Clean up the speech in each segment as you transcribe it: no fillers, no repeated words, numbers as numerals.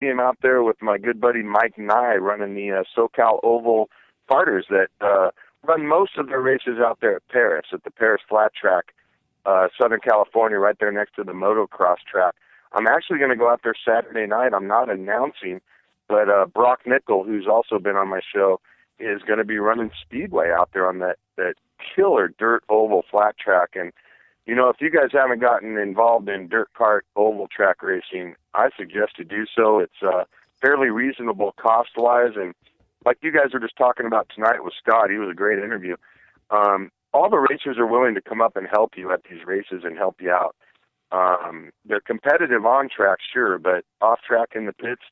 see him out there with my good buddy Mike Nye running the SoCal Oval Farters that run most of their races out there at Paris, at the Paris Flat Track, Southern California, right there next to the motocross track. I'm actually going to go out there Saturday night. I'm not announcing, but Brock Nickel, who's also been on my show, is going to be running speedway out there on that killer dirt oval flat track. And, you know, if you guys haven't gotten involved in dirt kart oval track racing, I suggest to do so. It's fairly reasonable cost-wise. And like you guys were just talking about tonight with Scott, he was a great interview. All the racers are willing to come up and help you at these races and help you out. They're competitive on track, sure, but off track in the pits,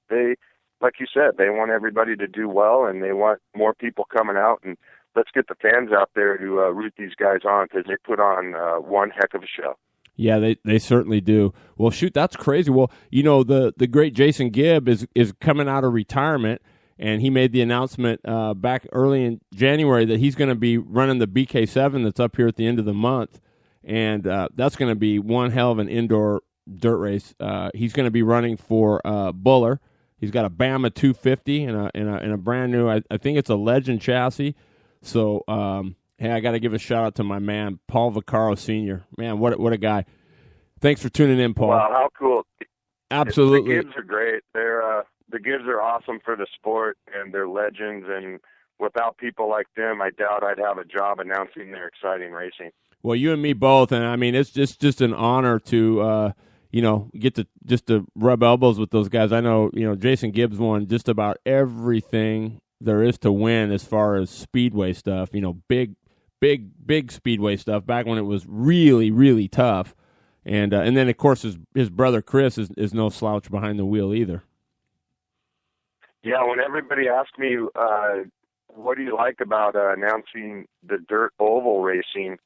like you said, they want everybody to do well, and they want more people coming out. And let's get the fans out there to root these guys on, because they put on one heck of a show. Yeah, they certainly do. Well, shoot, that's crazy. Well, you know, the great Jason Gibb is coming out of retirement, and he made the announcement back early in January that he's going to be running the BK7 that's up here at the end of the month, and that's going to be one hell of an indoor dirt race. He's going to be running for Buller. He's got a Bama 250 and a brand new, I think it's a Legend chassis. So, hey, I got to give a shout out to my man, Paul Vaccaro Sr. Man, what a guy. Thanks for tuning in, Paul. Wow, how cool. Absolutely. The Gibbs are great. The Gibbs are awesome for the sport, and they're legends. And without people like them, I doubt I'd have a job announcing their exciting racing. Well, you and me both, and I mean, it's just an honor to get to rub elbows with those guys. I know, Jason Gibbs won just about everything there is to win as far as speedway stuff, big speedway stuff back when it was really, really tough. And then, of course, his brother Chris is no slouch behind the wheel either. Yeah, when everybody asks me, what do you like about announcing the dirt oval racing,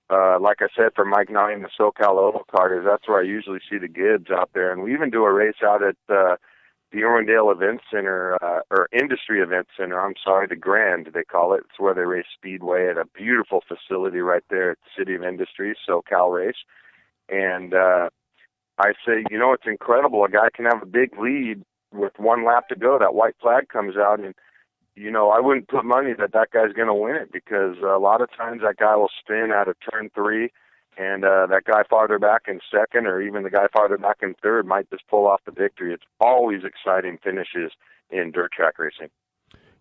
like I said, for Mike Nye and the SoCal Oval Carters, that's where I usually see the Gibbs out there. And we even do a race out at the Irwindale Event Center, or Industry Event Center, the Grand, they call it. It's where they race speedway at a beautiful facility right there at the City of Industry, SoCal Race. And I say, it's incredible. A guy can have a big lead with one lap to go. That white flag comes out, and I wouldn't put money that guy's going to win it, because a lot of times that guy will spin out of turn 3, and that guy farther back in second, or even the guy farther back in third, might just pull off the victory. It's always exciting finishes in dirt track racing.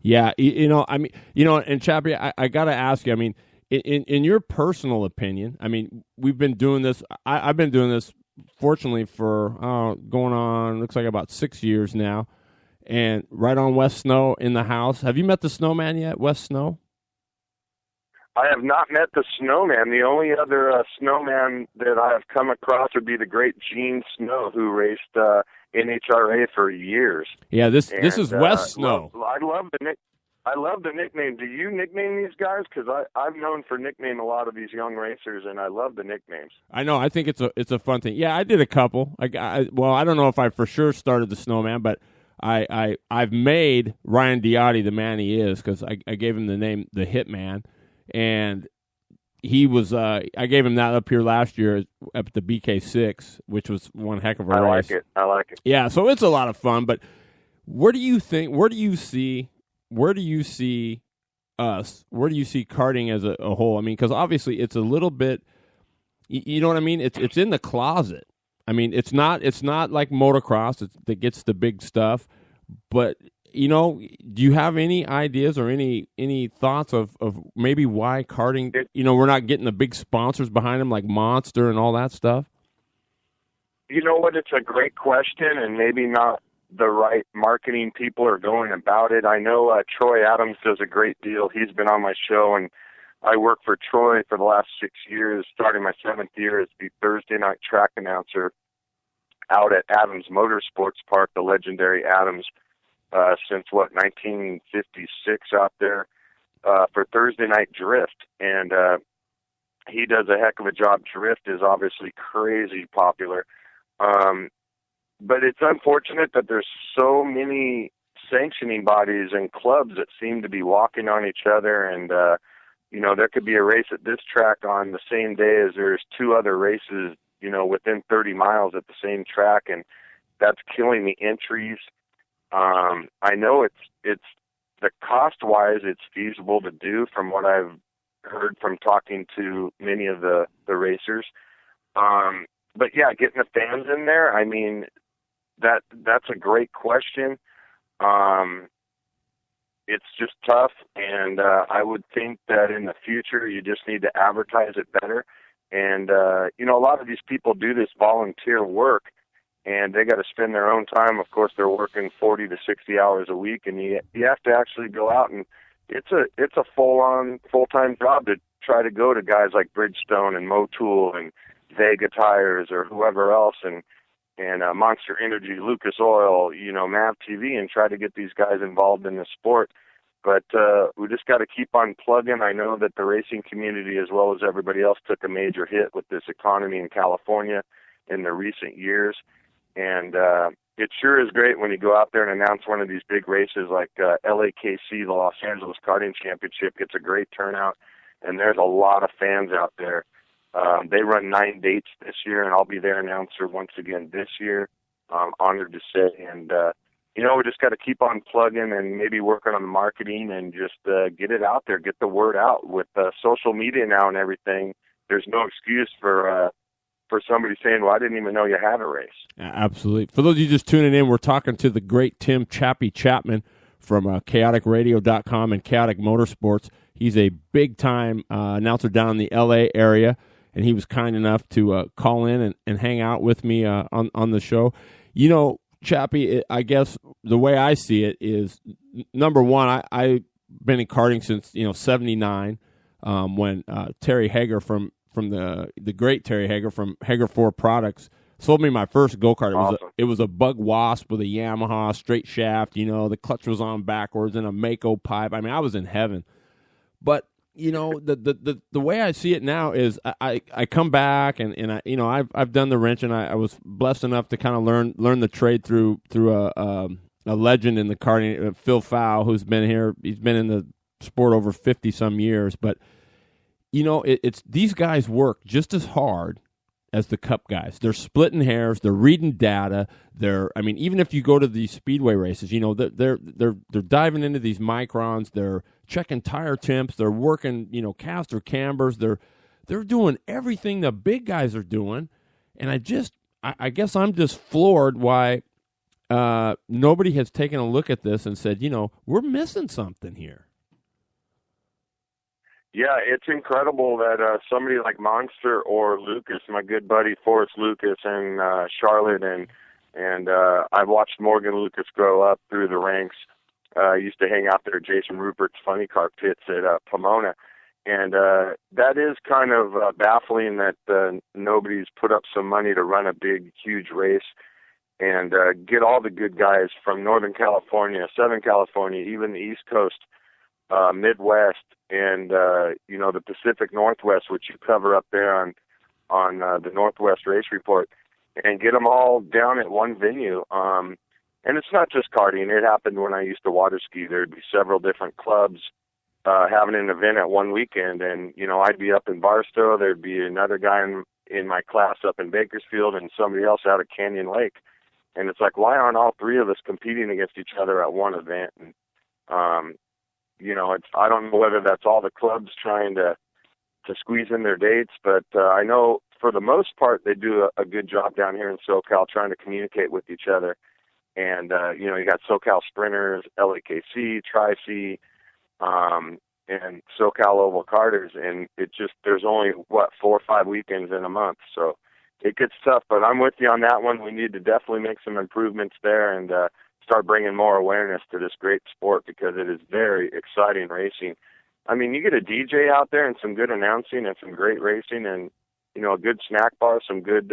Yeah, and Chappy, I got to ask you, I mean, in your personal opinion, I mean, we've been doing this, I've been doing this, fortunately, for going on, looks like about 6 years now. And right on West Snow in the house. Have you met the snowman yet, West Snow? I have not met the snowman. The only other snowman that I have come across would be the great Gene Snow, who raced NHRA for years. Yeah, this is West Snow. I love the nickname. Do you nickname these guys? Because I'm known for nicknaming a lot of these young racers, and I love the nicknames. I know. I think it's a fun thing. Yeah, I did a couple. I don't know if I for sure started the snowman, but I've made Ryan Diotti the man he is, because I gave him the name the Hitman, and he was I gave him that up here last year at the BK6, which was one heck of a race. I like it. Yeah, so it's a lot of fun. But where do you see us? Where do you see karting as a whole? I mean, because obviously it's a little bit, you know what I mean? It's in the closet. I mean, it's not like motocross that gets the big stuff. But, do you have any ideas or any thoughts of maybe why karting, we're not getting the big sponsors behind them like Monster and all that stuff? You know what? It's a great question, and maybe not the right marketing people are going about it. I know Troy Adams does a great deal. He's been on my show, and I worked for Troy for the last 6 years, starting my 7th year as the Thursday night track announcer out at Adams Motorsports Park, the legendary Adams, since 1956 out there for Thursday night drift. And he does a heck of a job. Drift is obviously crazy popular. But it's unfortunate that there's so many sanctioning bodies and clubs that seem to be walking on each other. And, there could be a race at this track on the same day as there's 2 other races, within 30 miles at the same track. And that's killing the entries I know it's the cost-wise, it's feasible to do from what I've heard from talking to many of the racers. But yeah, getting the fans in there, I mean, that's a great question. It's just tough, and I would think that in the future you just need to advertise it better. And, you know, a lot of these people do this volunteer work, and they got to spend their own time. Of course, they're working 40 to 60 hours a week, and you have to actually go out, and it's a full-time job to try to go to guys like Bridgestone and Motul and Vega Tires or whoever else, and Monster Energy, Lucas Oil, you know, Mav TV, and try to get these guys involved in the sport. But we just got to keep on plugging. I know that the racing community, as well as everybody else, took a major hit with this economy in California in the recent years. And it sure is great when you go out there and announce one of these big races like LAKC, the Los Angeles Karting Championship, gets a great turnout, and there's a lot of fans out there. They run 9 dates this year, and I'll be their announcer once again this year. I'm honored to say. And, you know, we just got to keep on plugging and maybe working on the marketing and just get it out there, get the word out. With social media now and everything, there's no excuse for somebody saying, well, I didn't even know you had a race. Absolutely. For those of you just tuning in, we're talking to the great Tim Chappy Chapman from chaoticradio.com and Chaotic Motorsports. He's a big-time announcer down in the L.A. area, and he was kind enough to call in and hang out with me on the show. You know, Chappy, I guess the way I see it is, number one, I've been in karting since, you know, 79, when Terry Hager from the great Terry Hager from Hager 4 Products sold me my first go-kart. Awesome. It was a Bug Wasp with a Yamaha straight shaft, you know, the clutch was on backwards and a Mako pipe. I mean, I was in heaven. But you know, the way I see it now is I come back and I, you know, I've done the wrench, and I was blessed enough to kind of learn the trade through a legend in the karting, Phil Fow, who's been here. He's been in the sport over 50 some years. But you know, it's these guys work just as hard as the Cup guys. They're splitting hairs. They're reading data. I mean, even if you go to these speedway races, you know, they're diving into these microns. They're checking tire temps. They're working, you know, caster cambers. They're doing everything the big guys are doing. And I guess I'm just floored why nobody has taken a look at this and said, you know, we're missing something here. Yeah, it's incredible that somebody like Monster or Lucas, my good buddy Forrest Lucas and Charlotte, and I've watched Morgan Lucas grow up through the ranks. I used to hang out there at Jason Rupert's funny car pits at Pomona. And that is kind of baffling that nobody's put up some money to run a big, huge race and get all the good guys from Northern California, Southern California, even the East Coast, Midwest, and you know, the Pacific Northwest, which you cover up there on the Northwest Race Report, and get them all down at one venue. And it's not just karting. It happened when I used to water ski. There'd be several different clubs having an event at one weekend, and you know, I'd be up in Barstow. There'd be another guy in my class up in Bakersfield, and somebody else out at Canyon Lake. And it's like, why aren't all three of us competing against each other at one event? And you know, I don't know whether that's all the clubs trying to squeeze in their dates, but I know for the most part they do a good job down here in SoCal trying to communicate with each other. And you know, you got SoCal Sprinters, LAKC, Tri-C, and SoCal Oval Carters, and there's only 4 or 5 weekends in a month, so it gets tough. But I'm with you on that one. We need to definitely make some improvements there and start bringing more awareness to this great sport, because it is very exciting racing. I mean, you get a DJ out there and some good announcing and some great racing, and you know, a good snack bar, some good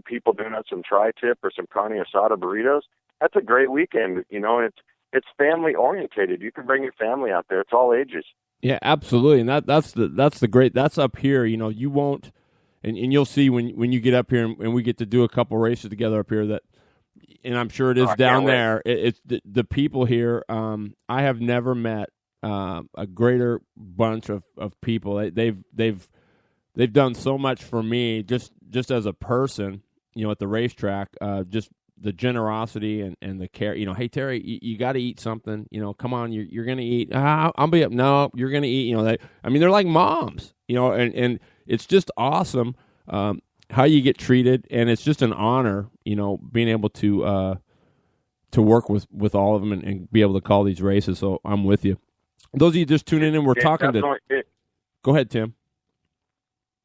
people doing it, some tri-tip or some carne asada burritos. That's a great weekend, you know, and it's family orientated. You can bring your family out there. It's all ages. Yeah, absolutely. And that's the great, that's up here. You know, you won't, and you'll see when you get up here and we get to do a couple races together up here, that, and I'm sure it is down there. It's the people here. I have never met a greater bunch of people. They've done so much for me just as a person, you know, at the racetrack. Just the generosity and the care. Hey Terry, you got to eat something. Come on, you're going to eat. I'll be up. No, you're going to eat. They're like moms. And it's just awesome how you get treated, and it's just an honor. Being able to work with all of them and be able to call these races. So I'm with you. Those of you just tuning in, we're talking to. Go ahead, Tim.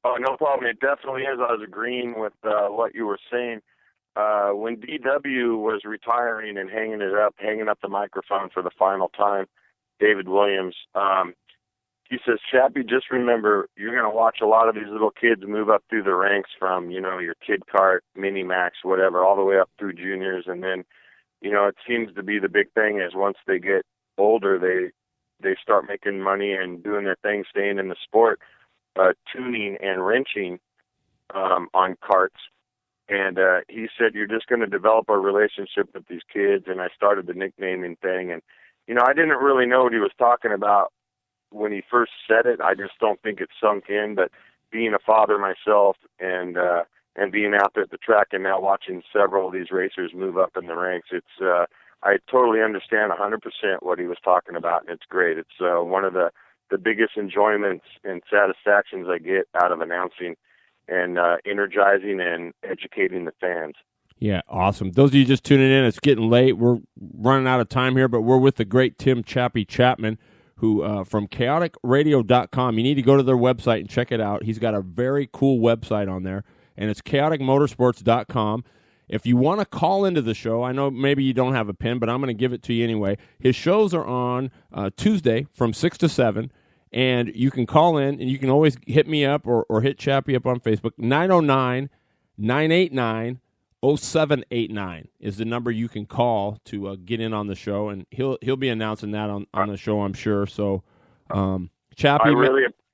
Oh, no problem. It definitely is. I was agreeing with what you were saying. When DW was retiring and hanging up the microphone for the final time, David Williams, he says, Chappy, just remember, you're going to watch a lot of these little kids move up through the ranks from, your Kid Kart, Mini Max, whatever, all the way up through juniors. And then, it seems to be the big thing is once they get older, they start making money and doing their thing, staying in the sport, tuning and wrenching on carts. And he said, you're just going to develop a relationship with these kids. And I started the nicknaming thing. And, I didn't really know what he was talking about when he first said it. I just don't think it sunk in. But being a father myself and being out there at the track and now watching several of these racers move up in the ranks, it's I totally understand 100% what he was talking about, and it's great. It's one of the biggest enjoyments and satisfactions I get out of announcing and energizing and educating the fans. Yeah, awesome. Those of you just tuning in, it's getting late. We're running out of time here, but we're with the great Tim Chappy Chapman, who from chaoticradio.com. You need to go to their website and check it out. He's got a very cool website on there, and it's chaoticmotorsports.com. If you want to call into the show, I know maybe you don't have a pin, but I'm going to give it to you anyway. His shows are on Tuesday from 6 to 7, and you can call in, and you can always hit me up or hit Chappy up on Facebook. 909-989-0789 is the number you can call to get in on the show, and he'll be announcing that on the show, I'm sure. So, Chappy,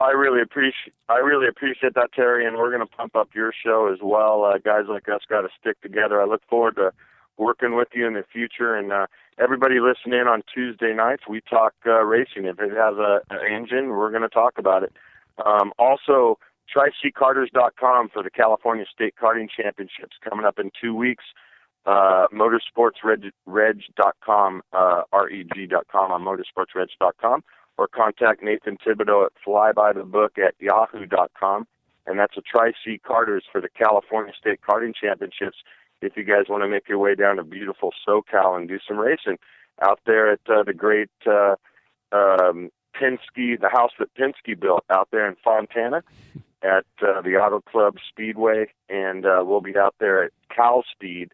I really appreciate that, Terry, and we're going to pump up your show as well. Guys like us got to stick together. I look forward to working with you in the future. And everybody listen in on Tuesday nights. We talk racing. If it has an engine, we're going to talk about it. Also, tryckarters.com for the California State Karting Championships coming up in 2 weeks. Motorsportsreg.com, reg.com on motorsportsreg.com. Or contact Nathan Thibodeau at flybythebook@yahoo.com. And that's a Tri-C Karters for the California State Karting Championships if you guys want to make your way down to beautiful SoCal and do some racing out there at the great Penske, the house that Penske built out there in Fontana at the Auto Club Speedway. And we'll be out there at Cal Speed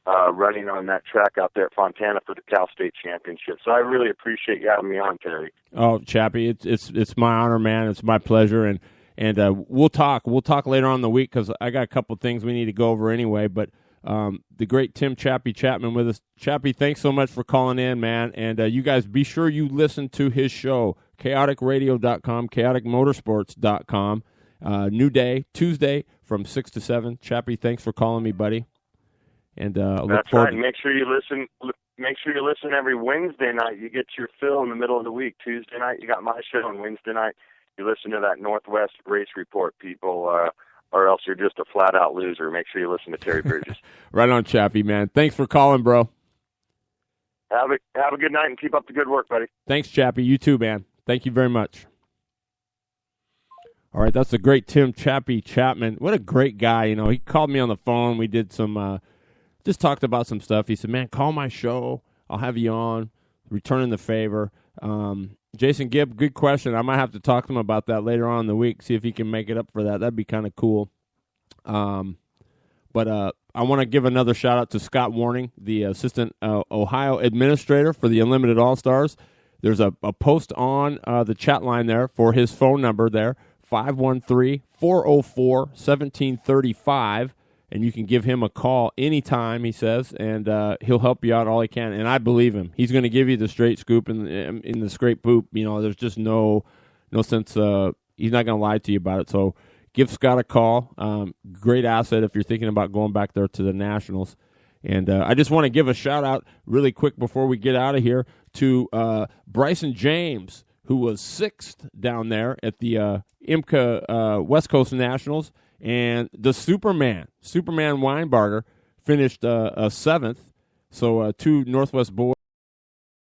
running on that track out there at Fontana for the Cal State Championship. So I really appreciate you having me on, Terry. Oh, Chappy, it's my honor, man. It's my pleasure, and we'll talk. We'll talk later on in the week because I got a couple things we need to go over anyway. But the great Tim Chappy Chapman with us. Chappy, thanks so much for calling in, man. And you guys be sure you listen to his show, chaoticradio.com, chaoticmotorsports.com. New day, Tuesday from 6 to 7. Chappy, thanks for calling me, buddy. And that's right. Make sure you listen. Make sure you listen every Wednesday night. You get your fill in the middle of the week. Tuesday night, you got my show, and Wednesday night, you listen to that Northwest Race Report, people, or else you're just a flat-out loser. Make sure you listen to Terry Bridges. Right on, Chappy, man. Thanks for calling, bro. Have a good night and keep up the good work, buddy. Thanks, Chappy. You too, man. Thank you very much. All right, that's the great Tim Chappy Chapman. What a great guy. He called me on the phone. We did some just talked about some stuff. He said, man, call my show. I'll have you on, returning the favor. Jason Gibb, good question. I might have to talk to him about that later on in the week, see if he can make it up for that. That'd be kind of cool. But I want to give another shout-out to Scott Warning, the Assistant Ohio Administrator for the Unlimited All-Stars. There's a post on the chat line there for his phone number there, 513-404-1735. And you can give him a call anytime, he says, and he'll help you out all he can. And I believe him. He's going to give you the straight scoop in the straight poop. There's just no sense. He's not going to lie to you about it. So give Scott a call. Great asset if you're thinking about going back there to the Nationals. And I just want to give a shout-out really quick before we get out of here to Bryson James, who was 6th down there at the IMCA West Coast Nationals. And the Superman Weinbarger finished 7th. So two Northwest boys